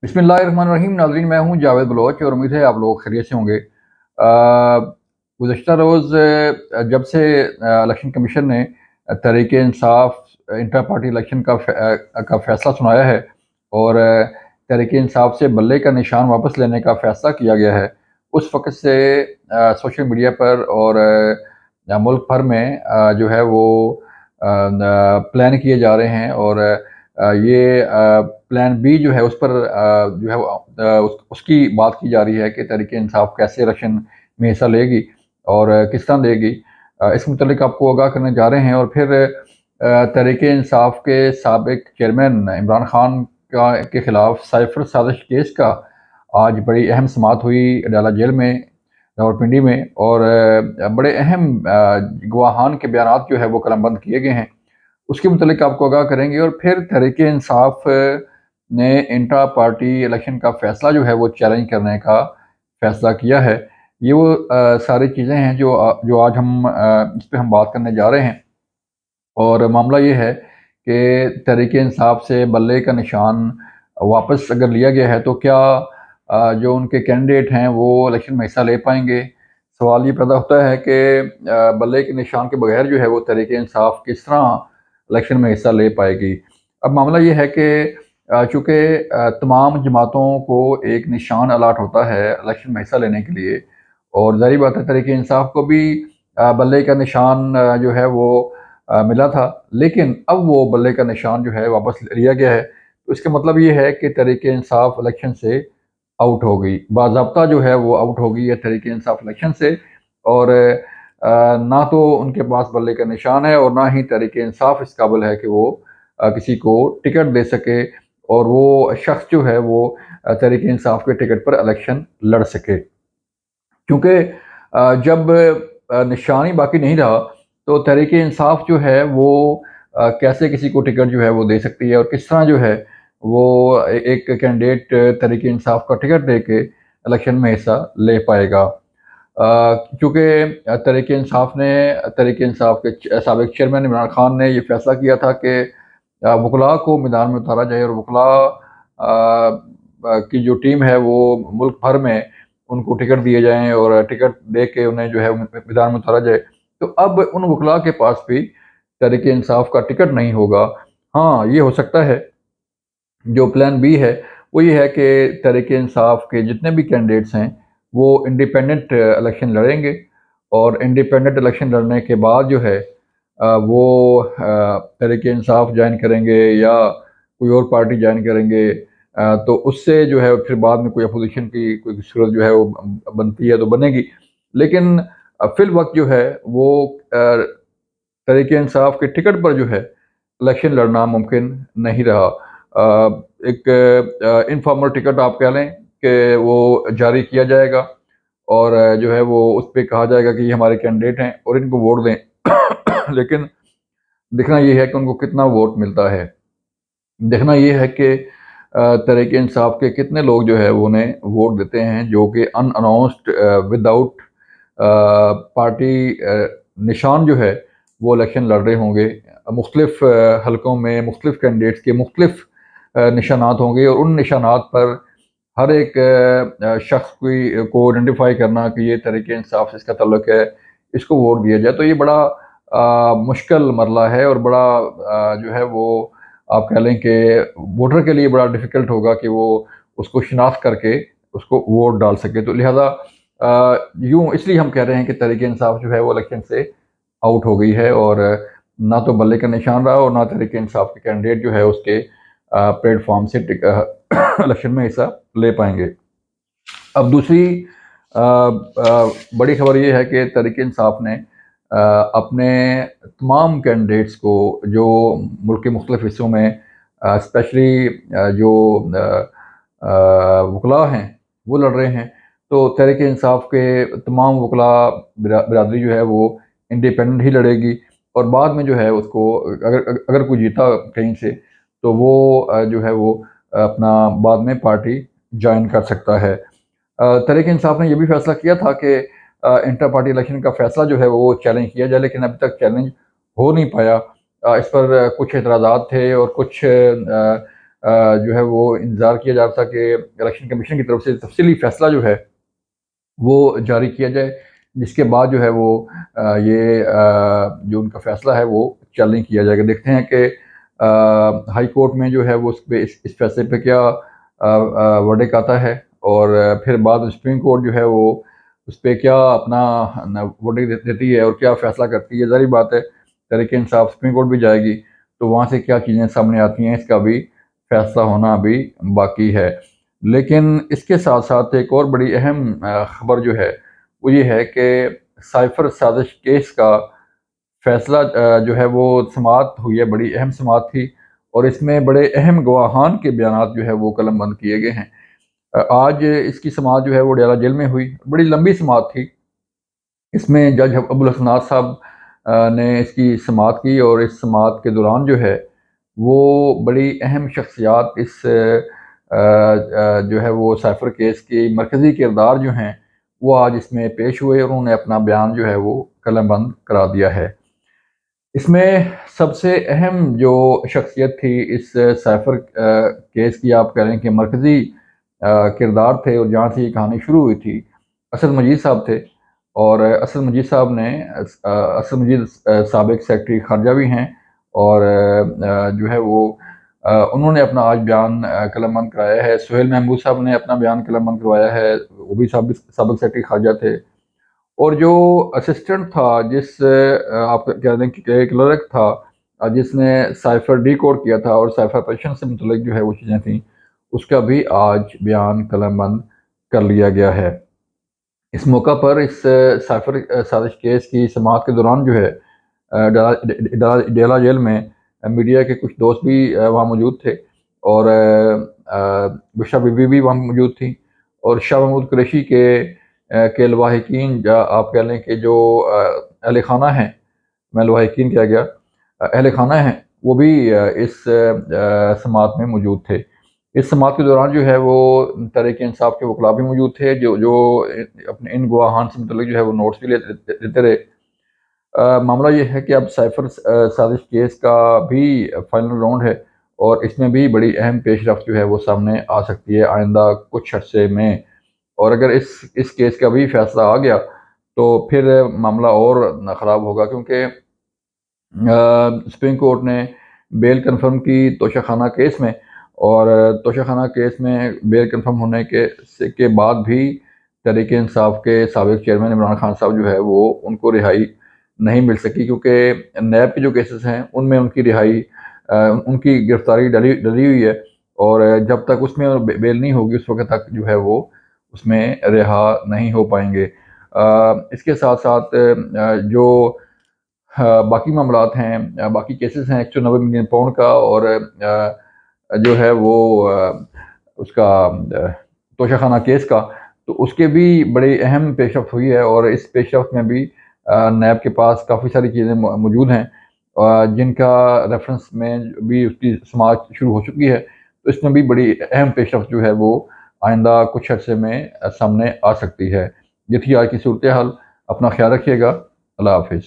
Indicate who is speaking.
Speaker 1: बिस्मिल्लाहिर्रहमानिर्रहीम। नाज़रीन, मैं हूं जावेद बलोच और उम्मीद है आप लोग खैरियत से होंगे। गुज़श्ता रोज़ जब से इलेक्शन कमीशन ने Tehreek Insaf inter party election का फ़ैसला सुनाया है और तहरीक इंसाफ से बल्ले का निशान वापस लेने का फ़ैसला किया गया है, उस वक़्त से सोशल मीडिया पर और मुल्क भर में जो है वो प्लान किए जा रहे हैं और ये प्लान बी जो है उस पर जो है उसकी बात की जा रही है कि तहरीक इंसाफ कैसे इलेक्शन में हिस्सा लेगी और किस तरह लेगी। इस मुतल्लिक आपको आगाह करने जा रहे हैं। और फिर तहरीक इंसाफ के साबिक चेयरमैन इमरान खान के खिलाफ साइफर साजिश केस का आज बड़ी अहम समाअत हुई अडाला जेल में, रावलपिंडी में, और बड़े अहम गवाहान के बयान जो है वो कलमबंद किए गए हैं। उसके मुतल्लिक आपको आगाह करेंगे। और फिर तहरीक इंसाफ ने इंट्रा पार्टी इलेक्शन का फ़ैसला जो है वो चैलेंज करने का फ़ैसला किया है। ये वो सारी चीज़ें हैं जो आज इस पे हम बात करने जा रहे हैं। और मामला ये है कि तहरीक इंसाफ से बल्ले का निशान वापस अगर लिया गया है तो क्या जो उनके कैंडिडेट हैं वो इलेक्शन में हिस्सा ले पाएंगे। सवाल ये पैदा होता है कि बल्ले के निशान के बगैर जो है वो तहरीक इंसाफ किस तरह इलेक्शन में हिस्सा ले पाएगी। अब मामला ये है कि चूँकि तमाम जमातों को एक निशान अलाट होता है इलेक्शन में हिस्सा लेने के लिए, और ज़ाहिर बात है तहरीक इंसाफ को भी बल्ले का निशान जो है वो मिला था, लेकिन अब वो बल्ले का निशान जो है वापस लिया गया है। तो इसका मतलब ये है कि तहरीक इंसाफ इलेक्शन से आउट हो गई, बाज़ाब्ता जो है वो आउट हो गई है तहरीक इंसाफ इलेक्शन से। और ना तो उनके पास बल्ले का निशान है और ना ही तहरीक इंसाफ इस काबिल है कि वो किसी को टिकट दे सके और वो शख्स जो है वो तहरीक इंसाफ के टिकट पर इलेक्शन लड़ सके। क्योंकि जब निशान ही बाकी नहीं रहा तो तहरीक इंसाफ जो है वो कैसे किसी को टिकट जो है वो दे सकती है और किस तरह जो है वो एक कैंडिडेट तहरीक इंसाफ का टिकट दे के इलेक्शन में हिस्सा ले पाएगा। क्योंकि तहरीक इंसाफ के साबिक चेयरमैन इमरान खान ने ये फैसला किया था कि वकला को मैदान में उतारा जाए और वकला की जो टीम है वो मुल्क भर में उनको टिकट दिए जाएँ और टिकट दे के उन्हें जो है मैदान में उतारा जाए। तो अब उन वकला के पास भी तहरीक इंसाफ का टिकट नहीं होगा। हाँ, ये हो सकता है, जो प्लान बी है वो ये है कि तहरीक इंसाफ के जितने भी कैंडिडेट्स हैं वो इंडिपेंडेंट इलेक्शन लड़ेंगे और इंडिपेंडेंट इलेक्शन लड़ने के बाद जो है वो तहरीक इंसाफ ज्वाइन करेंगे या कोई और पार्टी ज्वाइन करेंगे। तो उससे जो है फिर बाद में कोई अपोजिशन की कोई सूरत जो है वो बनती है तो बनेगी। लेकिन फिल वक्त जो है वो तहरीक इंसाफ के टिकट पर जो है इलेक्शन लड़ना मुमकिन नहीं रहा। एक इनफॉर्मल टिकट आप कह लें कि वो जारी किया जाएगा और जो है वो उस पे कहा जाएगा कि ये हमारे कैंडिडेट हैं और इनको वोट दें। लेकिन देखना ये है कि उनको कितना वोट मिलता है। देखना ये है कि तहरीक इंसाफ के कितने लोग जो है वो उन्हें वोट देते हैं जो कि अनअनाउंस्ड विदाउट पार्टी निशान जो है वो इलेक्शन लड़ रहे होंगे। मुख्तलिफ हलकों में मुख्तलिफ कैंडिडेट्स के मुख्तलिफ निशानात होंगे और उन निशानात पर हर एक शख्स को आइडेंटिफाई करना कि ये तहरीक इंसाफ से इसका ताल्लुक है, इसको वोट दिया जाए। तो ये बड़ा मुश्किल मरला है और बड़ा जो है वो आप कह लें कि वोटर के लिए बड़ा डिफ़िकल्ट होगा कि वो उसको शिनाख्त करके उसको वोट डाल सके। तो लिहाजा यूँ इसलिए हम कह रहे हैं कि तहरीक इंसाफ जो है वो इलेक्शन से आउट हो गई है और ना तो बल्ले का निशान रहा और ना तहरीक इंसाफ के कैंडिडेट जो है उसके प्लेटफॉर्म से इलेक्शन में हिस्सा ले पाएंगे। अब दूसरी बड़ी खबर ये है कि तहरीक इंसाफ ने अपने तमाम कैंडिडेट्स को जो मुल्क के मुख्तलिफ हिस्सों में स्पेशली जो वकला हैं वो लड़ रहे हैं, तो तहरीक इंसाफ के तमाम वकला बिरादरी जो है वो इंडिपेंडेंट ही लड़ेगी और बाद में जो है उसको अगर अगर कोई जीता कहीं से तो वो जो है वो अपना बाद में पार्टी ज्वाइन कर सकता है। तहरीक इंसाफ ने यह भी फैसला किया था कि इंटर पार्टी इलेक्शन का फैसला जो है वो चैलेंज किया जाए, लेकिन अभी तक चैलेंज हो नहीं पाया। इस पर कुछ एतराज़ात थे और कुछ جو ہے وہ انتظار کیا جا رہا تھا کہ الیکشن کمیشن کی طرف سے تفصیلی فیصلہ جو ہے وہ جاری کیا جائے، جس کے بعد جو ہے وہ یہ جو ان کا فیصلہ ہے وہ چیلنج کیا جائے گا۔ دیکھتے ہیں کہ ہائی کورٹ میں جو ہے وہ اس فیصلے پہ کیا ورڈک آتا ہے، اور پھر بعد میں سپریم کورٹ جو ہے وہ اس پہ کیا اپنا ورڈک دیتی ہے اور کیا فیصلہ کرتی ہے۔ ظاہر بات ہے تحریک انصاف سپریم کورٹ بھی جائے گی تو وہاں سے کیا چیزیں سامنے آتی ہیں اس کا بھی فیصلہ ہونا ابھی باقی ہے۔ لیکن اس کے ساتھ ساتھ ایک اور بڑی اہم خبر جو ہے وہ یہ ہے کہ سائفر سازش کیس کا فیصلہ جو ہے وہ سماعت ہوئی ہے، بڑی اہم سماعت تھی، اور اس میں بڑے اہم گواہان کے بیانات جو ہے وہ قلم بند کیے گئے ہیں۔ آج اس کی سماعت جو ہے وہ ڈیرہ جیل میں ہوئی، بڑی لمبی سماعت تھی۔ اس میں جج ابو الحسنات صاحب نے اس کی سماعت کی، اور اس سماعت کے دوران جو ہے وہ بڑی اہم شخصیات اس جو ہے وہ سائفر کیس کی مرکزی کردار جو ہیں وہ آج اس میں پیش ہوئے، اور انہوں نے اپنا بیان جو ہے وہ قلم بند کرا دیا ہے۔ اس میں سب سے اہم جو شخصیت تھی اس سائفر کیس کی، آپ کہہ رہے ہیں کہ مرکزی کردار تھے، اور جہاں سے یہ کہانی شروع ہوئی تھی اسد مجید صاحب تھے، اور اسد مجید صاحب نے اسد مجید سابق سیکرٹری خارجہ بھی ہیں، اور جو ہے وہ انہوں نے اپنا آج بیان قلم بند کرایا ہے۔ سہیل محمود صاحب نے اپنا بیان قلم بند کروایا ہے، وہ بھی سابق سیکرٹری خارجہ تھے، اور جو اسسٹنٹ تھا جس آپ کہہ دیں کہ ایک کلرک تھا جس نے سائفر ڈی کوڈ کیا تھا اور سائفر آپریشن سے متعلق جو ہے وہ چیزیں تھیں، اس کا بھی آج بیان قلم بند کر لیا گیا ہے۔ اس موقع پر اس سائفر سازش کیس کی سماعت کے دوران جو ہے ڈیلا جیل میں میڈیا کے کچھ دوست بھی وہاں موجود تھے، اور بشرا بی بی بھی وہاں موجود تھیں، اور شاہ محمود قریشی کے لواحقین، آپ کہہ لیں کہ جو اہل خانہ ہیں، میں لواحقین کہہ گیا، اہل خانہ ہیں، وہ بھی اس سماعت میں موجود تھے۔ اس سماعت کے دوران جو ہے وہ تحریک انصاف کے وکلاء بھی موجود تھے، جو اپنے ان گواہان سے متعلق جو ہے وہ نوٹس بھی لیتے رہے۔ معاملہ یہ ہے کہ اب سائفر سازش کیس کا بھی فائنل راؤنڈ ہے، اور اس میں بھی بڑی اہم پیش رفت جو ہے وہ سامنے آ سکتی ہے آئندہ کچھ عرصے میں، اور اگر اس کیس کا بھی فیصلہ آ گیا تو پھر معاملہ اور خراب ہوگا، کیونکہ سپریم کورٹ نے بیل کنفرم کی توشہ خانہ کیس میں، اور توشہ خانہ کیس میں بیل کنفرم ہونے کے بعد بھی تحریک انصاف کے سابق چیئرمین عمران خان صاحب جو ہے وہ ان کو رہائی نہیں مل سکی، کیونکہ نیب کے جو کیسز ہیں ان میں ان کی رہائی ان کی گرفتاری ڈلی ہوئی ہے، اور جب تک اس میں بیل نہیں ہوگی اس وقت تک جو ہے وہ اس میں رہا نہیں ہو پائیں گے۔ اس کے ساتھ ساتھ جو باقی معاملات ہیں، باقی کیسز ہیں 190 ملین پاؤنڈ کا، اور جو ہے وہ اس کا توشہ خانہ کیس کا، تو اس کے بھی بڑی اہم پیش رفت ہوئی ہے، اور اس پیش رفت میں بھی نیب کے پاس کافی ساری چیزیں موجود ہیں جن کا ریفرنس میں بھی اس کی سماعت شروع ہو چکی ہے، تو اس میں بھی بڑی اہم پیش رفت جو ہے وہ آئندہ کچھ عرصے میں سامنے آ سکتی ہے۔ یہ تھی آج کی صورتحال، اپنا خیال رکھیے گا، اللہ حافظ۔